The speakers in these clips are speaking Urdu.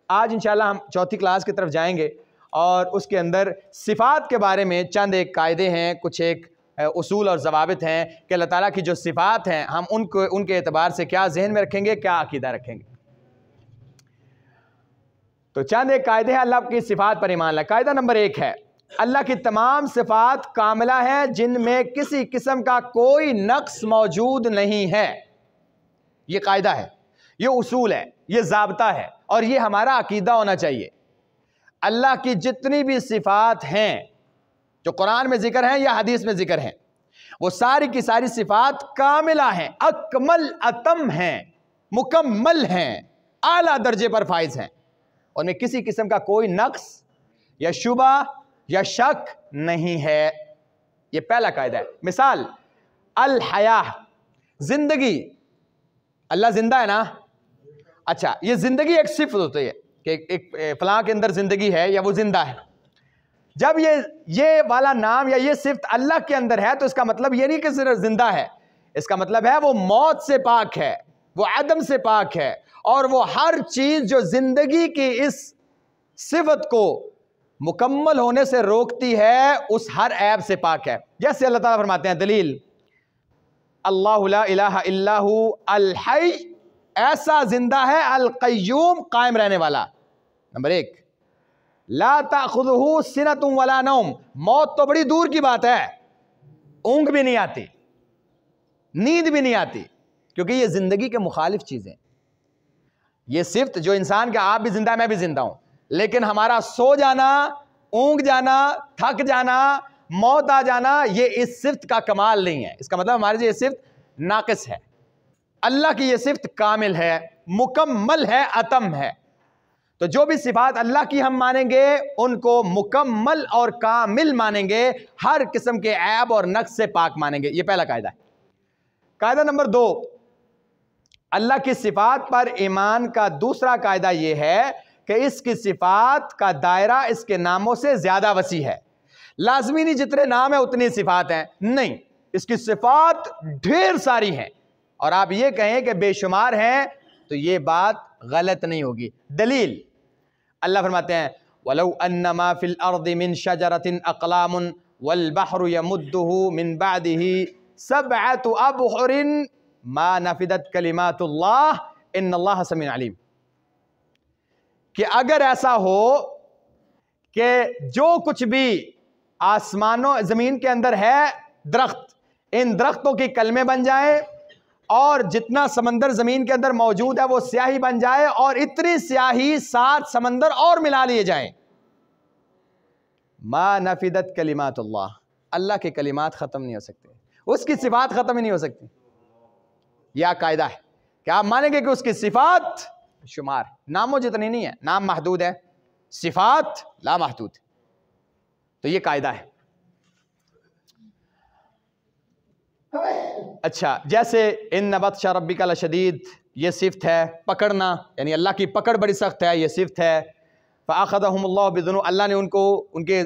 آج انشاءاللہ ہم چوتھی کلاس کی طرف جائیں گے اور اس کے اندر صفات کے بارے میں چند ایک قاعدے ہیں، کچھ ایک اصول اور ضوابط ہیں کہ اللہ تعالیٰ کی جو صفات ہیں ہم ان کے اعتبار سے کیا ذہن میں رکھیں گے، کیا عقیدہ رکھیں گے۔ تو چند ایک قاعدے ہیں اللہ کی صفات پر ایمان لائے۔ قاعدہ نمبر 1 ہے اللہ کی تمام صفات کاملہ ہیں جن میں کسی قسم کا کوئی نقص موجود نہیں ہے۔ یہ قاعدہ ہے، یہ اصول ہے، یہ ضابطہ ہے اور یہ ہمارا عقیدہ ہونا چاہیے۔ اللہ کی جتنی بھی صفات ہیں جو قرآن میں ذکر ہیں یا حدیث میں ذکر ہیں، وہ ساری کی ساری صفات کاملہ ہیں، اکمل اتم ہیں، مکمل ہیں، اعلیٰ درجے پر فائز ہیں، ان میں کسی قسم کا کوئی نقص یا شبہ یا شک نہیں ہے۔ یہ پہلا قاعدہ ہے۔ مثال الحیاہ، زندگی، اللہ زندہ ہے نا؟ اچھا، یہ زندگی ایک صفت ہوتی ہے کہ ایک فلاں کے اندر زندگی ہے یا وہ زندہ ہے۔ جب یہ والا نام یا یہ صفت اللہ کے اندر ہے تو اس کا مطلب یہ نہیں کہ صرف زندہ ہے، اس کا مطلب ہے وہ موت سے پاک ہے، وہ عدم سے پاک ہے، اور وہ ہر چیز جو زندگی کی اس صفت کو مکمل ہونے سے روکتی ہے اس ہر عیب سے پاک ہے۔ جیسے اللہ تعالیٰ فرماتے ہیں دلیل، اللہ لا الہ الا ہو الحی، ایسا زندہ ہے، القیوم، قائم رہنے والا۔ نمبر 1، لا تأخذہ سنۃ ولا نوم، موت تو بڑی دور کی بات ہے، اونگ بھی نہیں آتی، نیند بھی نہیں آتی، کیونکہ یہ زندگی کے مخالف چیزیں۔ یہ صفت جو انسان کا آپ بھی زندہ ہے میں بھی زندہ ہوں، لیکن ہمارا سو جانا، اونگ جانا، تھک جانا، موت آ جانا، یہ اس صفت کا کمال نہیں ہے۔ اس کا مطلب ہمارے یہ صفت ناقص ہے۔ اللہ کی یہ صفت کامل ہے، مکمل ہے، اتم ہے۔ تو جو بھی صفات اللہ کی ہم مانیں گے ان کو مکمل اور کامل مانیں گے، ہر قسم کے عیب اور نقص سے پاک مانیں گے۔ یہ پہلا قاعدہ ہے۔ قاعدہ نمبر 2، اللہ کی صفات پر ایمان کا دوسرا قاعدہ یہ ہے کہ اس کی صفات کا دائرہ اس کے ناموں سے زیادہ وسیع ہے۔ لازمی نہیں جتنے نام ہیں اتنی صفات ہیں، نہیں، اس کی صفات ڈھیر ساری ہیں، اور آپ یہ کہیں کہ بے شمار ہیں تو یہ بات غلط نہیں ہوگی۔ دلیل، اللہ فرماتے ہیں وَلَوْ أَنَّ مَا فِي الْأَرْضِ مِنْ شَجَرَةٍ أَقْلَامٌ وَالْبَحْرُ يَمُدُّهُ مِنْ بَعْدِهِ سَبْعَةُ أَبْحُرٍ مَا نَفِدَتْ كَلِمَاتُ اللَّهِ إِنَّ اللَّهَ سَمِيعٌ عَلِيمٌ، کہ اگر ایسا ہو کہ جو کچھ بھی آسمانوں زمین کے اندر ہے درخت، ان درختوں کی کلمے بن جائیں اور جتنا سمندر زمین کے اندر موجود ہے وہ سیاہی بن جائے اور اتنی سیاہی 7 سمندر اور ملا لیے جائیں، ما نفدت کلمات اللہ، اللہ کے کلمات ختم نہیں ہو سکتے، اس کی صفات ختم ہی نہیں ہو سکتی۔ یہ قاعدہ ہے کہ آپ مانیں گے کہ اس کی صفات شمار، ناموں جتنی نہیں ہے، نام محدود ہے، صفات لا محدود، تو یہ قاعدہ ہے۔ اچھا، جیسے ان بطش ربک لشدید، یہ صفت ہے پکڑنا، یعنی اللہ کی پکڑ بڑی سخت ہے، یہ صفت ہے۔ فاخذہم اللہ بذنوب، اللہ نے ان کو ان کے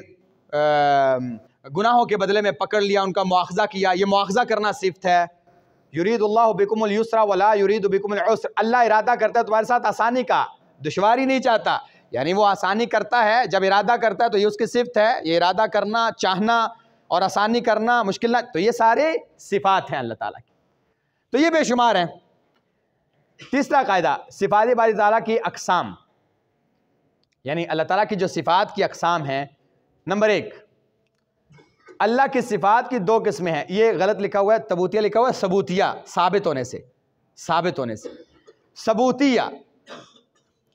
گناہوں کے بدلے میں پکڑ لیا، ان کا مواخذہ کیا، یہ مواخذہ کرنا صفت ہے۔ یرید اللہ بکم اليسر ولا یرید بکم العسر، اللہ ارادہ کرتا ہے تمہارے ساتھ آسانی کا، دشواری نہیں چاہتا، یعنی وہ آسانی کرتا ہے جب ارادہ کرتا ہے تو یہ اس کی صفت ہے، یہ ارادہ کرنا، چاہنا اور آسانی کرنا، مشکل نہ، تو یہ سارے صفات ہیں اللہ تعالیٰ کی، تو یہ بے شمار ہیں۔ تیسرا قاعدہ، صفات باری تعالیٰ کی اقسام، یعنی اللہ تعالیٰ کی جو صفات کی اقسام ہیں۔ نمبر 1، اللہ کی صفات کی 2 قسمیں ہیں، یہ غلط لکھا ہوا ہے، تبوتیہ لکھا ہوا ہے، ثبوتیہ، ثابت ہونے سے، ثابت ہونے سے، ثبوتیہ۔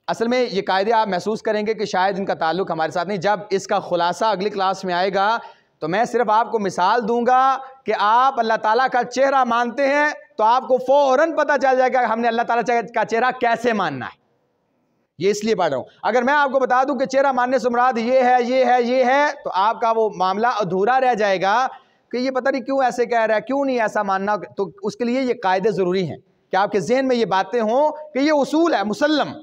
اصل میں یہ قاعدے آپ محسوس کریں گے کہ شاید ان کا تعلق ہمارے ساتھ نہیں، جب اس کا خلاصہ اگلی کلاس میں آئے گا تو میں صرف آپ کو مثال دوں گا کہ آپ اللہ تعالیٰ کا چہرہ مانتے ہیں تو آپ کو فوراً پتہ چل جائے گا کہ ہم نے اللہ تعالیٰ کا چہرہ کیسے ماننا ہے۔ یہ اس لیے پڑھ رہا ہوں، اگر میں آپ کو بتا دوں کہ چہرہ ماننے سے مراد یہ ہے، یہ ہے، یہ ہے، تو آپ کا وہ معاملہ ادھورا رہ جائے گا کہ یہ پتہ نہیں کیوں ایسے کہہ رہا ہے، کیوں نہیں ایسا ماننا۔ تو اس کے لیے یہ قاعدے ضروری ہیں کہ آپ کے ذہن میں یہ باتیں ہوں کہ یہ اصول ہے مسلم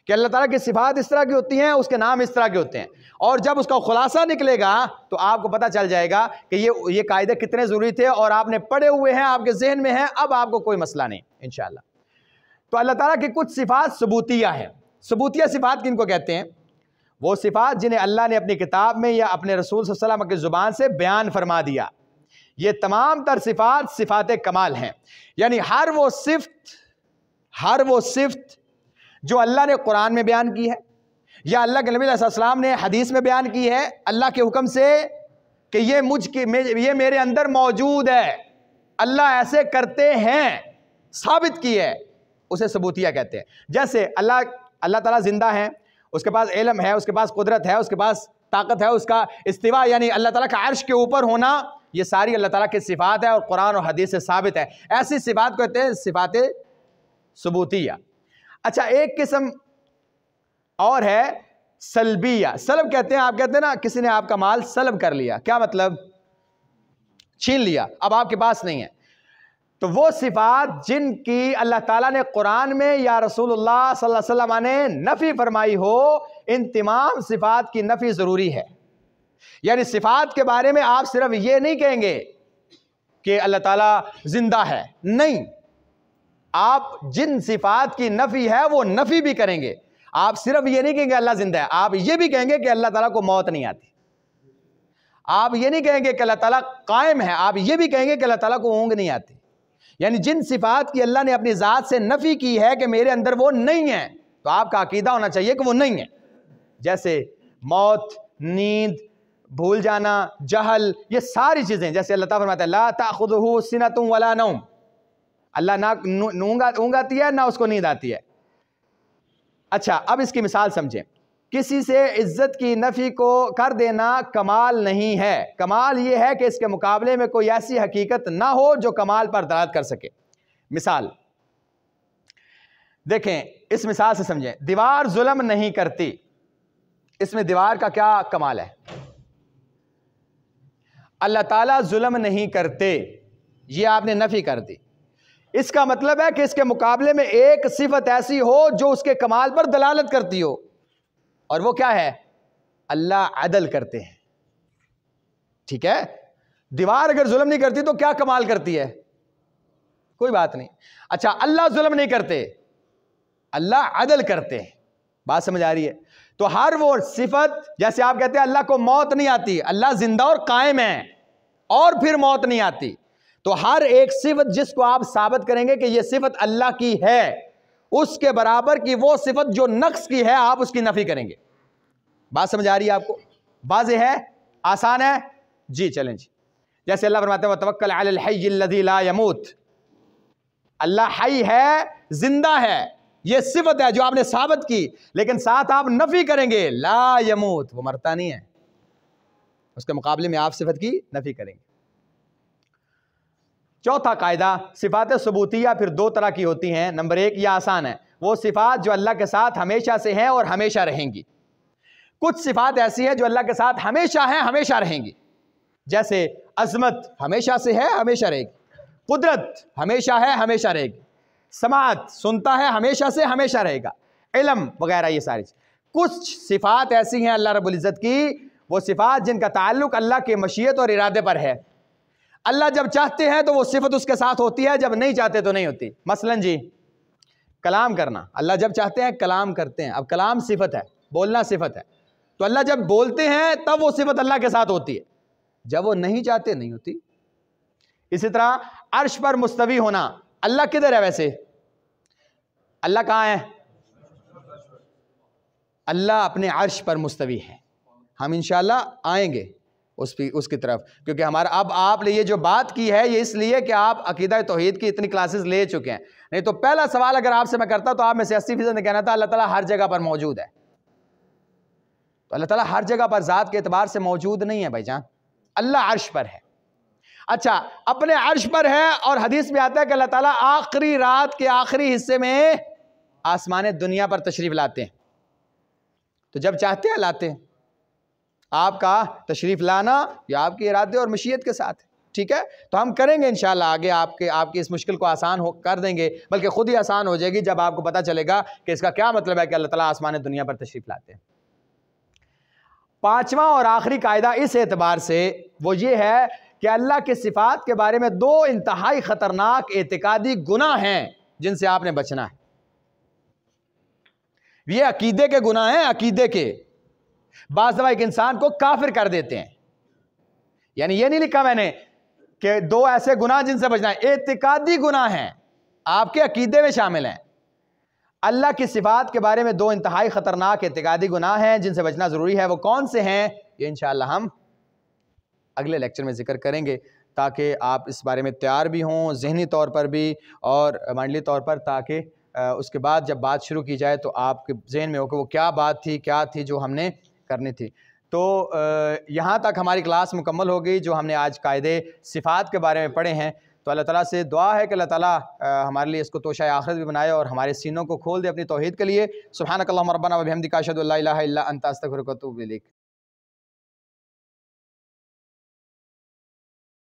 کہ اللہ تعالیٰ کی صفات اس طرح کی ہوتی ہیں، اس کے نام اس طرح کے ہوتے ہیں، اور جب اس کا خلاصہ نکلے گا تو آپ کو پتہ چل جائے گا کہ یہ قاعدے کتنے ضروری تھے اور آپ نے پڑھے ہوئے ہیں، آپ کے ذہن میں ہیں، اب آپ کو کوئی مسئلہ نہیں انشاءاللہ۔ تو اللہ تعالیٰ کی کچھ صفات ثبوتیہ ہیں۔ ثبوتیہ صفات کن کو کہتے ہیں؟ وہ صفات جنہیں اللہ نے اپنی کتاب میں یا اپنے رسول صلی اللہ علیہ وسلم کی زبان سے بیان فرما دیا. یہ تمام تر صفات صفات کمال ہیں. یعنی ہر وہ صفت جو اللہ نے قرآن میں بیان کی ہے یا اللہ کے نبی علیہ السلام نے حدیث میں بیان کی ہے اللہ کے حکم سے کہ یہ میرے اندر موجود ہے، اللہ ایسے کرتے ہیں، ثابت کی ہے، اسے ثبوتیہ کہتے ہیں. جیسے اللہ تعالیٰ زندہ ہے، اس کے پاس علم ہے، اس کے پاس قدرت ہے، اس کے پاس طاقت ہے، اس کا استوا یعنی اللہ تعالیٰ کا عرش کے اوپر ہونا، یہ ساری اللہ تعالیٰ کی صفات ہے اور قرآن اور حدیث سے ثابت ہے. ایسی صفات کو کہتے ہیں صفات ثبوتیہ. اچھا، ایک قسم اور ہے سلبیہ. سلب کہتے ہیں، آپ کہتے ہیں نا کسی نے آپ کا مال سلب کر لیا، کیا مطلب؟ چھین لیا، اب آپ کے پاس نہیں ہے. تو وہ صفات جن کی اللہ تعالیٰ نے قرآن میں یا رسول اللہ صلی اللہ علیہ وسلم نے نفی فرمائی ہو، ان تمام صفات کی نفی ضروری ہے. یعنی صفات کے بارے میں آپ صرف یہ نہیں کہیں گے کہ اللہ تعالیٰ زندہ ہے، نہیں، آپ جن صفات کی نفی ہے وہ نفی بھی کریں گے. آپ صرف یہ نہیں کہیں گے اللہ زندہ ہے، آپ یہ بھی کہیں گے کہ اللہ تعالیٰ کو موت نہیں آتی. آپ یہ نہیں کہیں گے کہ اللہ تعالیٰ قائم ہے، آپ یہ بھی کہیں گے کہ اللہ تعالیٰ کو اونگ نہیں آتی. یعنی جن صفات کی اللہ نے اپنی ذات سے نفی کی ہے کہ میرے اندر وہ نہیں ہے، تو آپ کا عقیدہ ہونا چاہیے کہ وہ نہیں ہے. جیسے موت، نیند، بھول جانا، جہل، یہ ساری چیزیں. جیسے اللہ تعالیٰ فرماتا ہے لا تأخذہ سنۃ ولا نوم، اللہ نہ اونگ آتی ہے نہ اس کو نیند آتی ہے. اچھا، اب اس کی مثال سمجھیں. کسی سے عزت کی نفی کو کر دینا کمال نہیں ہے. کمال یہ ہے کہ اس کے مقابلے میں کوئی ایسی حقیقت نہ ہو جو کمال پر دلالت کر سکے. مثال دیکھیں، اس مثال سے سمجھیں. دیوار ظلم نہیں کرتی، اس میں دیوار کا کیا کمال ہے؟ اللہ تعالیٰ ظلم نہیں کرتے، یہ آپ نے نفی کر دی. اس کا مطلب ہے کہ اس کے مقابلے میں ایک صفت ایسی ہو جو اس کے کمال پر دلالت کرتی ہو، اور وہ کیا ہے؟ اللہ عدل کرتے ہیں. ٹھیک ہے، دیوار اگر ظلم نہیں کرتی تو کیا کمال کرتی ہے؟ کوئی بات نہیں. اچھا، اللہ ظلم نہیں کرتے، اللہ عدل کرتے ہیں. بات سمجھ آ رہی ہے؟ تو ہر وہ صفت، جیسے آپ کہتے ہیں اللہ کو موت نہیں آتی، اللہ زندہ اور قائم ہے اور پھر موت نہیں آتی. تو ہر ایک صفت جس کو آپ ثابت کریں گے کہ یہ صفت اللہ کی ہے، اس کے برابر کی وہ صفت جو نقص کی ہے آپ اس کی نفی کریں گے. بات سمجھ آ رہی ہے آپ کو؟ واضح ہے؟ آسان ہے؟ جی چلیں جی. جیسے اللہ فرماتے ہیں وَتَوَكَّلْ عَلَى الْحَيِّ الَّذِي لَا يَمُوتُ، اللہ حی ہے، زندہ ہے، یہ صفت ہے جو آپ نے ثابت کی، لیکن ساتھ آپ نفی کریں گے لا یموت، وہ مرتا نہیں ہے. اس کے مقابلے میں آپ صفت کی نفی کریں گے. چوتھا قاعدہ، صفات ثبوتیہ پھر دو طرح کی ہوتی ہیں. نمبر ایک، یہ آسان ہے، وہ صفات جو اللہ کے ساتھ ہمیشہ سے ہیں اور ہمیشہ رہیں گی. کچھ صفات ایسی ہیں جو اللہ کے ساتھ ہمیشہ ہیں، ہمیشہ رہیں گی. جیسے عظمت ہمیشہ سے ہے، ہمیشہ رہے گی. قدرت ہمیشہ ہے، ہمیشہ رہے گی. سماعت سنتا ہے، ہمیشہ سے ہمیشہ رہے گا. علم وغیرہ، یہ ساری. کچھ صفات ایسی ہیں اللہ رب العزت کی، وہ صفات جن کا تعلق اللہ کے مشیت اور ارادے پر ہے. اللہ جب چاہتے ہیں تو وہ صفت اس کے ساتھ ہوتی ہے، جب نہیں چاہتے تو نہیں ہوتی. مثلا جی کلام کرنا، اللہ جب چاہتے ہیں کلام کرتے ہیں. اب کلام صفت ہے، بولنا صفت ہے، تو اللہ جب بولتے ہیں تب وہ صفت اللہ کے ساتھ ہوتی ہے، جب وہ نہیں چاہتے نہیں ہوتی. اسی طرح عرش پر مستوی ہونا، اللہ کدھر ہے؟ ویسے اللہ کہاں ہے؟ اللہ اپنے عرش پر مستوی ہے. ہم انشاءاللہ آئیں گے اس کی طرف، کیونکہ ہمارا اب آپ نے یہ جو بات کی ہے یہ اس لیے کہ آپ عقیدہ توحید کی اتنی کلاسز لے چکے ہیں. نہیں تو پہلا سوال اگر آپ سے میں کرتا تو آپ میں سے 80% نے کہنا تھا اللہ تعالیٰ ہر جگہ پر موجود ہے. تو اللہ تعالیٰ ہر جگہ پر ذات کے اعتبار سے موجود نہیں ہے بھائی جان، اللہ عرش پر ہے. اچھا، اپنے عرش پر ہے، اور حدیث میں آتا ہے کہ اللہ تعالیٰ آخری رات کے آخری حصے میں آسمان دنیا پر تشریف لاتے ہیں. تو جب چاہتے ہیں لاتے ہیں. آپ کا تشریف لانا یہ آپ کے ارادے اور مشیت کے ساتھ ہے. ٹھیک ہے، تو ہم کریں گے انشاءاللہ آگے آپ کی اس مشکل کو آسان کر دیں گے، بلکہ خود ہی آسان ہو جائے گی جب آپ کو پتہ چلے گا کہ اس کا کیا مطلب ہے کہ اللہ تعالیٰ آسمان دنیا پر تشریف لاتے ہیں. پانچواں اور آخری قاعدہ اس اعتبار سے وہ یہ ہے کہ اللہ کے صفات کے بارے میں دو انتہائی خطرناک اعتقادی گناہ ہیں جن سے آپ نے بچنا ہے. یہ عقیدے کے گناہ ہیں، عقیدے کے۔ بعض دفعہ ایک انسان کو کافر کر دیتے ہیں، یعنی یہ نہیں لکھا میں نے کہ دو ایسے گناہ جن سے بچنا ہے، اعتقادی گناہ ہیں، آپ کے عقیدے میں شامل ہیں۔ اللہ کی صفات کے بارے میں دو انتہائی خطرناک اعتقادی گناہ ہیں جن سے بچنا ضروری ہے، وہ کون سے ہیں یہ انشاءاللہ ہم اگلے لیکچر میں ذکر کریں گے، تاکہ آپ اس بارے میں تیار بھی ہوں، ذہنی طور پر بھی اور عملی طور پر، تاکہ اس کے بعد جب بات شروع کی جائے تو آپ کے ذہن میں ہو کہ وہ کیا بات تھی، کیا تھی جو ہم نے کرنی تھی۔ تو یہاں تک ہماری کلاس مکمل ہو گئی جو ہم نے آج قاعدے صفات کے بارے میں پڑھے ہیں۔ تو اللہ تعالیٰ سے دعا ہے کہ اللہ تعالیٰ ہمارے لیے اس کو توشہ آخرت بھی بنائے اور ہمارے سینوں کو کھول دے اپنی توحید کے لیے۔ سبحانک اللہم ربنا و بحمدک اشہد ان لا الہ الا انت استغفرک و اتوب الیک۔